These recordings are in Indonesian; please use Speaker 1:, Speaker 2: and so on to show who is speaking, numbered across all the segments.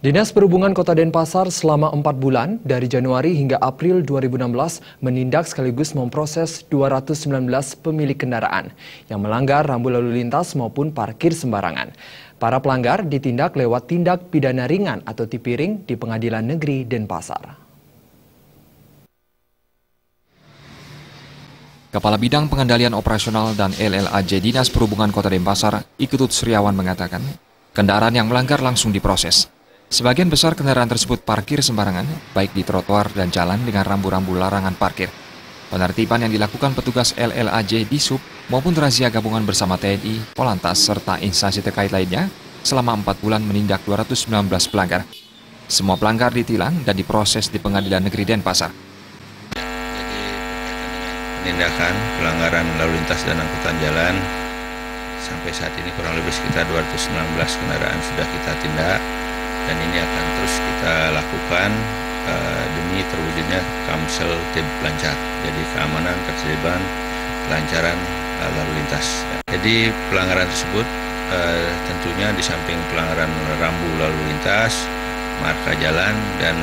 Speaker 1: Dinas Perhubungan Kota Denpasar selama 4 bulan dari Januari hingga April 2016 menindak sekaligus memproses 219 pemilik kendaraan yang melanggar rambu lalu lintas maupun parkir sembarangan. Para pelanggar ditindak lewat tindak pidana ringan atau tipiring di Pengadilan Negeri Denpasar.
Speaker 2: Kepala Bidang Pengendalian Operasional dan LLAJ Dinas Perhubungan Kota Denpasar, Iketut Sriawan mengatakan, kendaraan yang melanggar langsung diproses. Sebagian besar kendaraan tersebut parkir sembarangan, baik di trotoar dan jalan dengan rambu-rambu larangan parkir. Penertiban yang dilakukan petugas LLAJ di Sub maupun razia gabungan bersama TNI, Polantas, serta instansi terkait lainnya selama 4 bulan menindak 219 pelanggar. Semua pelanggar ditilang dan diproses di Pengadilan Negeri Denpasar.
Speaker 3: Penindakan pelanggaran lalu lintas dan angkutan jalan sampai saat ini kurang lebih sekitar 219 kendaraan sudah kita tindak. Dan ini akan terus kita lakukan demi terwujudnya Kamsel Tim Pelancar. Jadi keamanan, ketertiban, kelancaran lalu lintas. Jadi pelanggaran tersebut tentunya di samping pelanggaran rambu lalu lintas, marka jalan, dan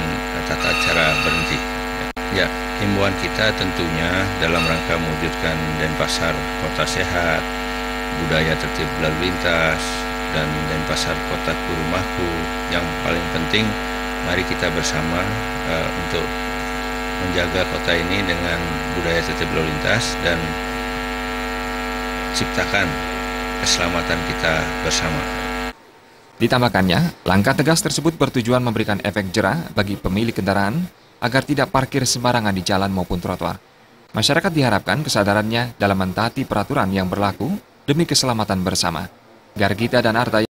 Speaker 3: tata cara berhenti. Ya, himbauan kita tentunya dalam rangka mewujudkan Denpasar Kota Sehat, budaya tertib lalu lintas, dan Denpasar Kotaku Rumahku. Yang paling penting, mari kita bersama untuk menjaga kota ini dengan budaya tertib lalu lintas dan ciptakan keselamatan kita bersama.
Speaker 2: Ditambahkannya, langkah tegas tersebut bertujuan memberikan efek jera bagi pemilik kendaraan agar tidak parkir sembarangan di jalan maupun trotoar. Masyarakat diharapkan kesadarannya dalam mentaati peraturan yang berlaku demi keselamatan bersama. Gargita dan Arta